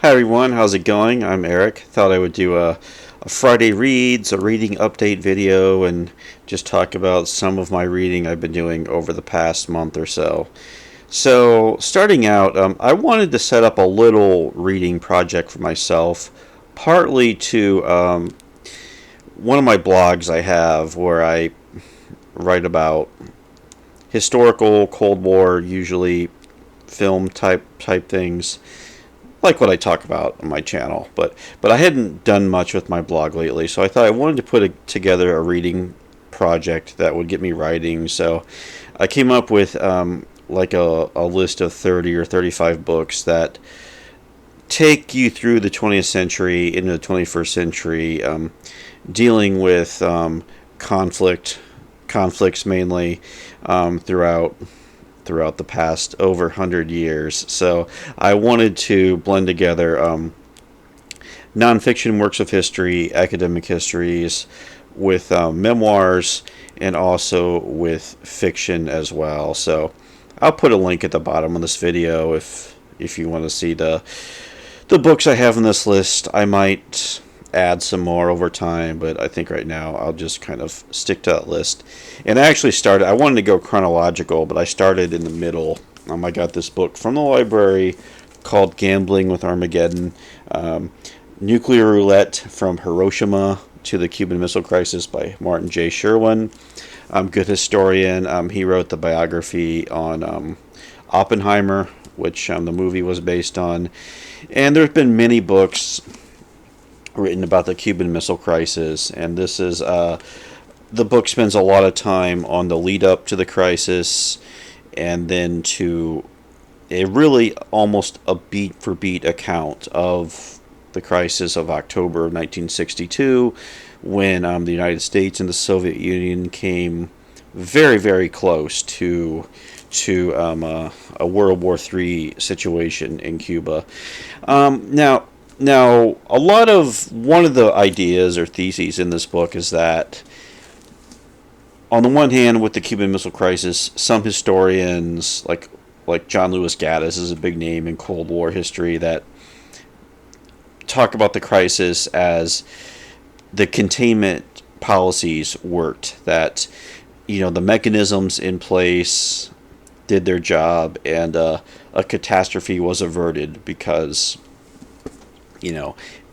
Hi everyone, how's it going? I'm Eric. Thought I would do a Friday Reads, a reading update video, and just talk about some of my reading I've been doing over the past month or so. So, starting out, I wanted to set up a little reading project for myself, partly to one of my blogs I have where I write about historical Cold War, usually film type things like what I talk about on my channel, but I hadn't done much with my blog lately, so I thought I wanted to put together a reading project that would get me writing. So I came up with like a list of 30 or 35 books that take you through the 20th century into the 21st century, dealing with conflicts mainly throughout the past over 100 years. So I wanted to blend together nonfiction works of history, academic histories, with memoirs, and also with fiction as well. So I'll put a link at the bottom of this video if you want to see the books I have in this list. I might add some more over time, but I think right now I'll just kind of stick to that list. And I wanted to go chronological, but I started in the middle. I got this book from the library called Gambling with Armageddon, Nuclear Roulette from Hiroshima to the Cuban Missile Crisis by Martin J. Sherwin. Good historian. He wrote the biography on Oppenheimer, which the movie was based on. And there's been many books written about the Cuban Missile Crisis, and this is the book spends a lot of time on the lead up to the crisis, and then to a really almost a beat for beat account of the crisis of October of 1962, when the United States and the Soviet Union came very, very close to a World War III situation in Cuba. Now, one of the ideas or theses in this book is that, on the one hand, with the Cuban Missile Crisis, some historians, like John Lewis Gaddis is a big name in Cold War history, that talk about the crisis as the containment policies worked, that the mechanisms in place did their job, and a catastrophe was averted because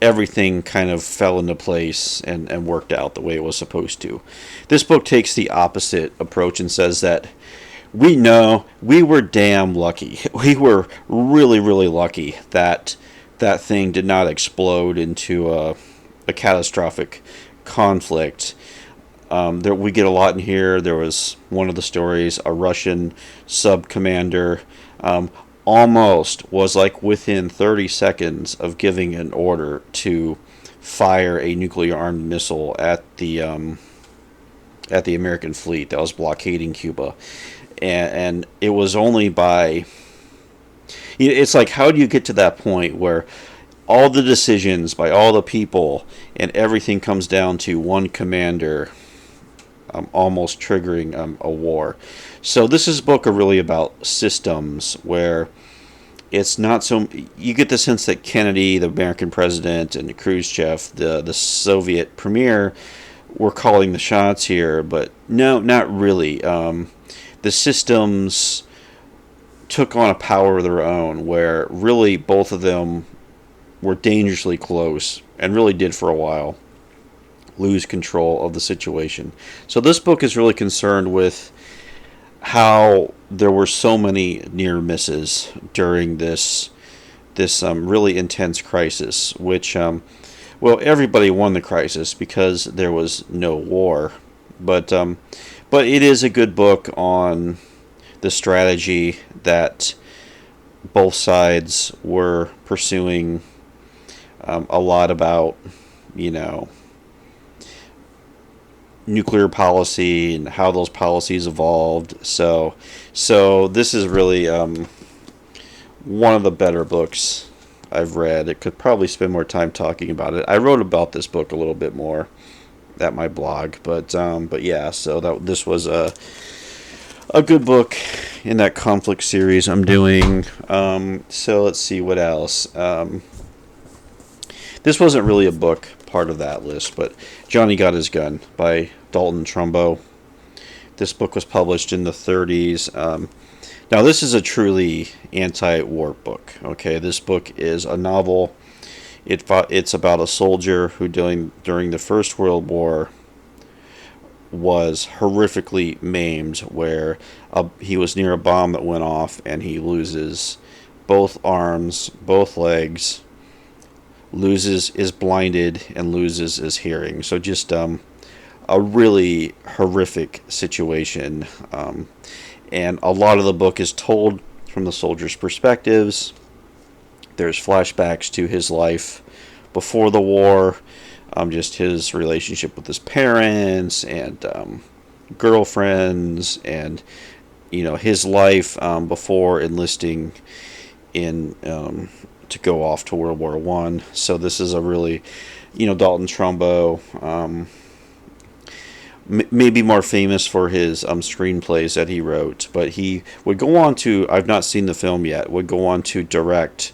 everything kind of fell into place and worked out the way it was supposed to. This book takes the opposite approach and says that we know we were damn lucky. We were really, really lucky that that thing did not explode into a catastrophic conflict. We get a lot in here. There was one of the stories, a Russian sub commander almost was like within 30 seconds of giving an order to fire a nuclear armed missile at the American fleet that was blockading Cuba, and it was only by it's like, how do you get to that point where all the decisions by all the people and everything comes down to one commander almost triggering a war? So this is a book really about systems, where it's not so, you get the sense that Kennedy, the American president, and Khrushchev, the Soviet premier, were calling the shots here, but no, not really. The systems took on a power of their own, where really both of them were dangerously close, and really did for a while lose control of the situation. So this book is really concerned with how there were so many near misses during this really intense crisis, which everybody won the crisis because there was no war, but it is a good book on the strategy that both sides were pursuing, a lot about nuclear policy and how those policies evolved. So this is really one of the better books I've read. It could probably spend more time talking about it. I wrote about this book a little bit more at my blog, but yeah. So this was a good book in that conflict series I'm doing. So let's see what else. this wasn't really a book part of that list, but Johnny Got His Gun by Dalton Trumbo. This book was published in the 30s. Now, this is a truly anti-war book. Okay, this book is a novel. It's about a soldier who, during the First World War, was horrifically maimed, where he was near a bomb that went off, and he loses both arms, both legs, is blinded, and loses his hearing. So just a really horrific situation. And a lot of the book is told from the soldiers' perspectives. There's flashbacks to his life before the war, just his relationship with his parents and girlfriends, and his life before enlisting in to go off to World War I. So this is a really, Dalton Trumbo, maybe more famous for his screenplays that he wrote, but he would go on to, I've not seen the film yet, would go on to direct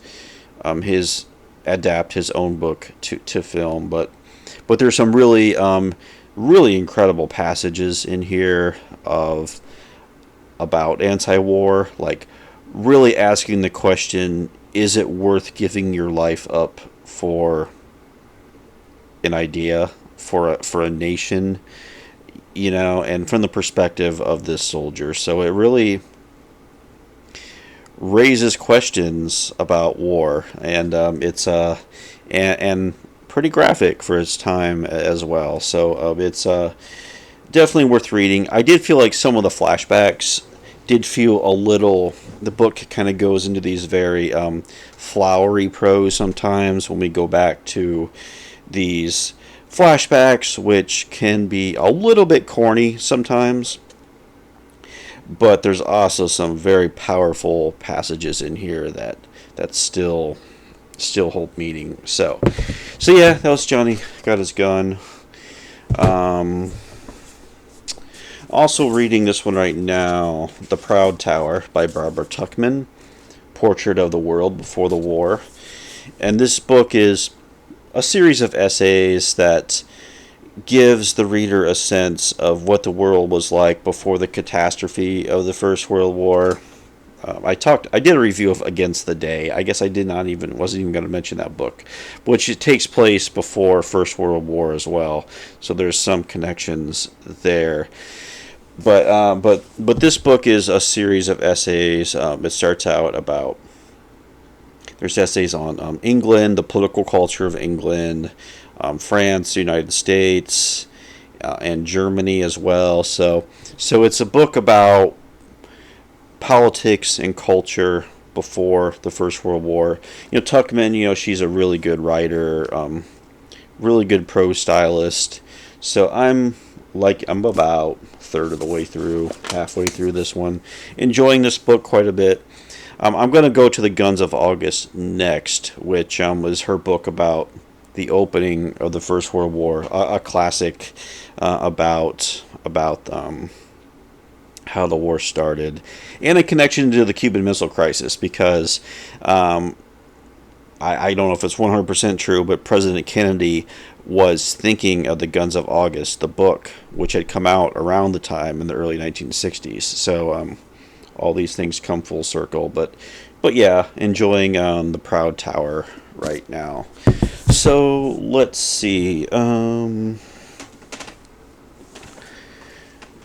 adapt his own book to film, but there's some really really incredible passages in here about anti-war, like really asking the question, is it worth giving your life up for an idea, for a nation, and from the perspective of this soldier. So it really raises questions about war, and it's and pretty graphic for its time as well. So it's definitely worth reading. I did feel like some of the flashbacks did feel a little. The book kind of goes into these very flowery prose sometimes when we go back to these flashbacks, which can be a little bit corny sometimes. But there's also some very powerful passages in here that still hold meaning. So yeah, that was Johnny Got His Gun. Also reading this one right now, The Proud Tower by Barbara Tuchman, Portrait of the World Before the War. And this book is a series of essays that gives the reader a sense of what the world was like before the catastrophe of the First World War. I did a review of Against the Day. I guess I wasn't even going to mention that book, which it takes place before First World War as well. So there's some connections there. But this book is a series of essays. It starts out about, there's essays on England, the political culture of England, France, the United States, and Germany as well. So it's a book about politics and culture before the First World War. Tuchman, she's a really good writer, really good prose stylist. So I'm about a third of the way through, halfway through this one, enjoying this book quite a bit. I'm going to go to The Guns of August next, which was her book about the opening of the First World War, a classic about how the war started, and a connection to the Cuban Missile Crisis, because I don't know if it's 100% true, but President Kennedy was thinking of The Guns of August, the book, which had come out around the time in the early 1960s. So all these things come full circle. But yeah, enjoying The Proud Tower right now. So let's see.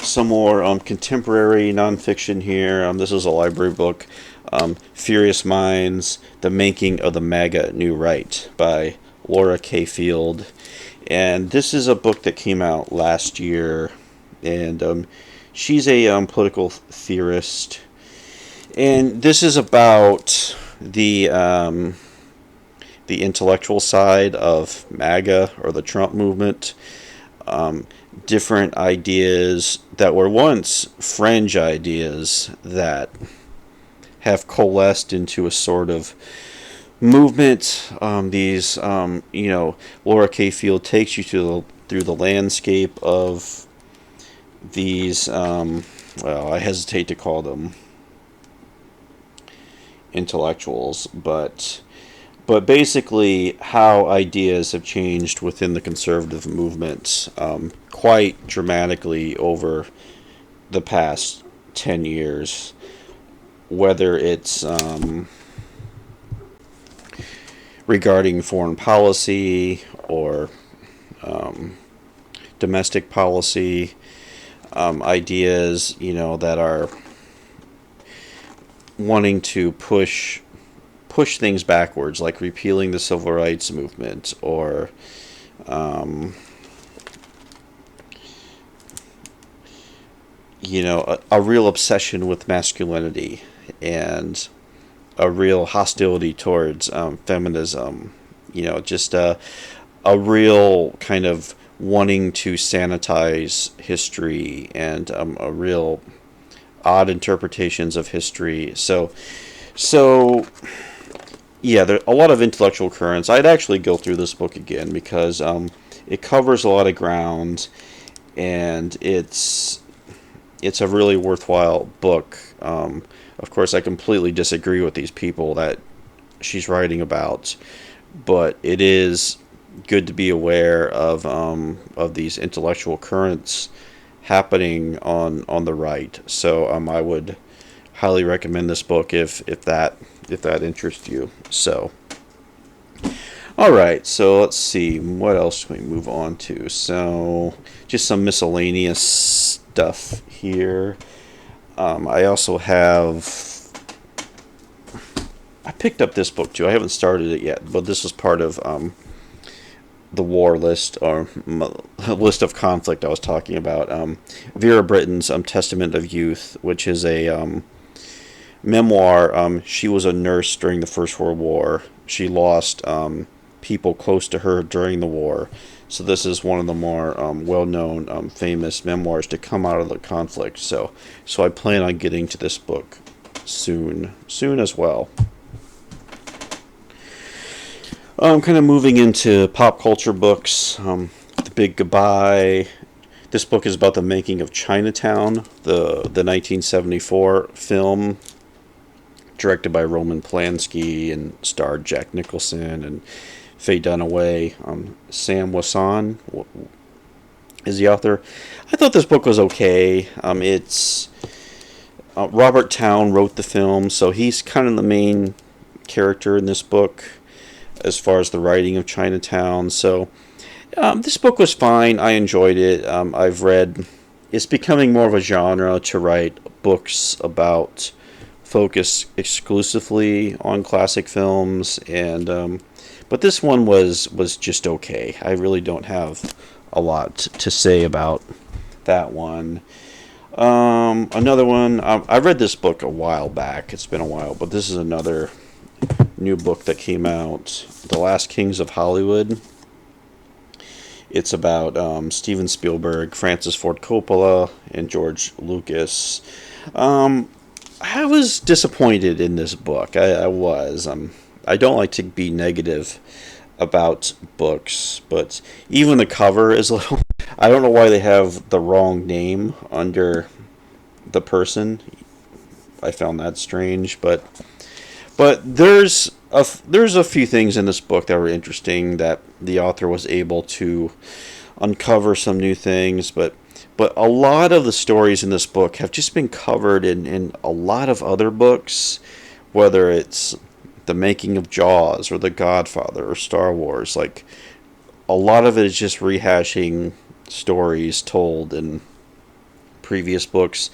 Some more contemporary nonfiction here. This is a library book, Furious Minds, The Making of the MAGA New Right by Laura K. Field. And this is a book that came out last year. And she's a political theorist. And this is about the intellectual side of MAGA, or the Trump movement. Different ideas that were once fringe ideas that have coalesced into a sort of movement. Laura K. Field takes you through the landscape of these, I hesitate to call them intellectuals, but but basically how ideas have changed within the conservative movement quite dramatically over the past 10 years, whether it's regarding foreign policy or domestic policy, ideas, that are wanting to push things backwards, like repealing the civil rights movement, or a real obsession with masculinity and a real hostility towards feminism. Just a real kind of wanting to sanitize history, and a real odd interpretations of history. So yeah, there are a lot of intellectual currents. I'd actually go through this book again because it covers a lot of ground, and it's a really worthwhile book. Of course, I completely disagree with these people that she's writing about, but it is good to be aware of these intellectual currents happening on the right. So I would highly recommend this book if that interests you. So, all right. So let's see, what else can we move on to? So just some miscellaneous stuff here. I also I picked up this book too. I haven't started it yet, but this is part of the war list, or list of conflict I was talking about. Vera Brittain's Testament of Youth, which is a memoir. She was a nurse during the First World War. She lost people close to her during the war. So this is one of the more well-known, famous memoirs to come out of the conflict. So I plan on getting to this book soon as well. Kind of moving into pop culture books. The Big Goodbye. This book is about the making of Chinatown, the 1974 film, directed by Roman Polanski and starred Jack Nicholson and Faye Dunaway. Sam Wasson is the author. I thought this book was okay. It's Robert Towne wrote the film, so he's kind of the main character in this book as far as the writing of Chinatown. So this book was fine. I enjoyed it. I've read. It's becoming more of a genre to write books about focus exclusively on classic films, and but this one was just okay. I really don't have a lot to say about that one. Another one, I read this book a while back. It's been a while, but this is another new book that came out, The Last Kings of Hollywood. It's about Steven Spielberg, Francis Ford Coppola, and George Lucas. I was disappointed in this book. I was. I don't like to be negative about books, but even the cover is a little... I don't know why they have the wrong name under the person. I found that strange, but there's a few things in this book that were interesting, that the author was able to uncover some new things, but a lot of the stories in this book have just been covered in a lot of other books, whether it's The Making of Jaws or The Godfather or Star Wars. Like, a lot of it is just rehashing stories told in previous books.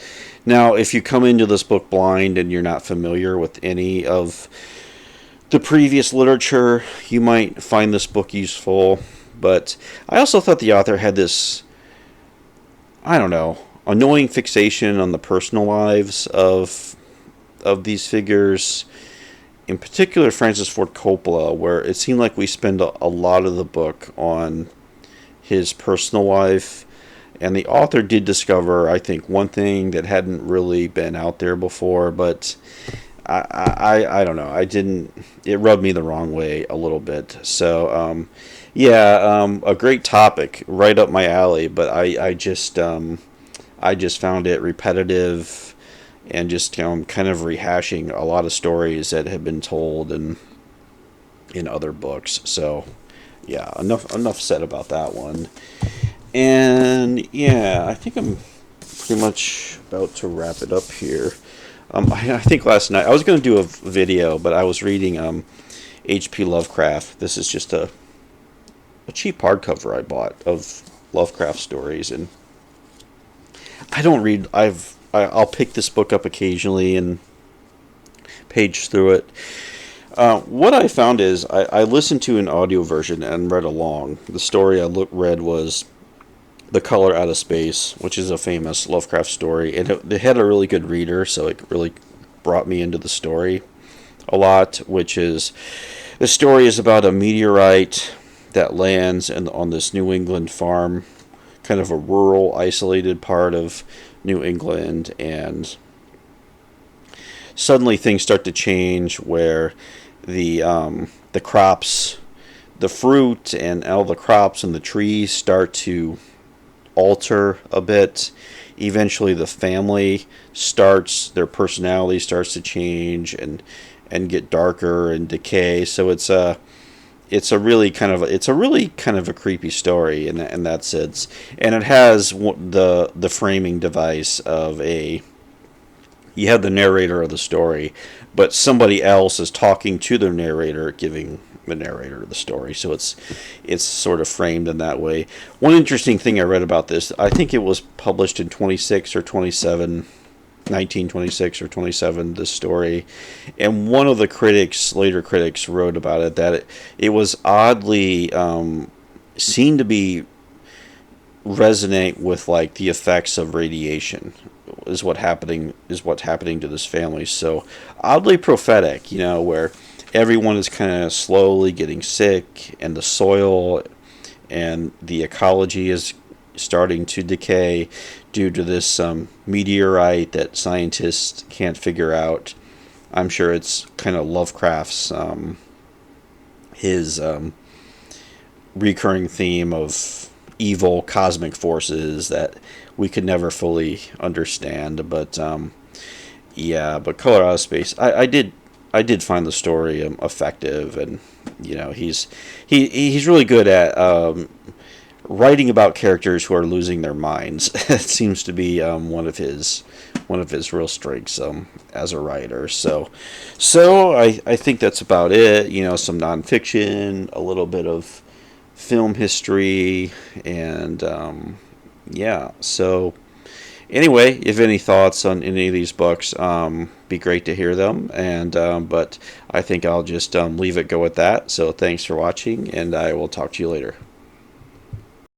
Now, if you come into this book blind and you're not familiar with any of the previous literature, you might find this book useful. But I also thought the author had this, I don't know, annoying fixation on the personal lives of these figures. In particular, Francis Ford Coppola, where it seemed like we spend a lot of the book on his personal life. And the author did discover, I think, one thing that hadn't really been out there before, but I don't know. It rubbed me the wrong way a little bit. So, a great topic, right up my alley, but I just found it repetitive and just kind of rehashing a lot of stories that had been told, and in other books. So yeah, enough said about that one. And yeah, I think I'm pretty much about to wrap it up here. I think last night I was going to do a video, but I was reading H.P. Lovecraft. This is just a cheap hardcover I bought of Lovecraft stories, and I don't read. I'll pick this book up occasionally and page through it. What I found is I listened to an audio version and read along. The story I read was The Color Out of Space, which is a famous Lovecraft story, and it had a really good reader, so it really brought me into the story a lot. Which is, the story is about a meteorite that lands on this New England farm, kind of a rural, isolated part of New England, and suddenly things start to change where the crops, the fruit, and all the crops and the trees start to alter a bit. Eventually, the family their personality starts to change and get darker and decay. So it's a really kind of a creepy story in that sense, and it has the framing device of you have the narrator of the story, but somebody else is talking to the narrator, giving the narrator the story. So it's sort of framed in that way. One interesting thing I read about this, I think it was published in 1926 or 27, this story, and one of the later critics wrote about it, that it was oddly seen to be resonate with like the effects of radiation is what's happening to this family. So oddly prophetic, where everyone is kind of slowly getting sick, and the soil and the ecology is starting to decay due to this meteorite that scientists can't figure out. I'm sure it's kind of Lovecraft's his recurring theme of evil cosmic forces that we could never fully understand. But but Color Out of Space, I did find the story effective, and he's really good at writing about characters who are losing their minds. It seems to be one of his real strengths as a writer. So I think that's about it. Some nonfiction, a little bit of film history, and so anyway, if you have any thoughts on any of these books, be great to hear them. And but I think I'll just leave it go at that. So thanks for watching, and I will talk to you later.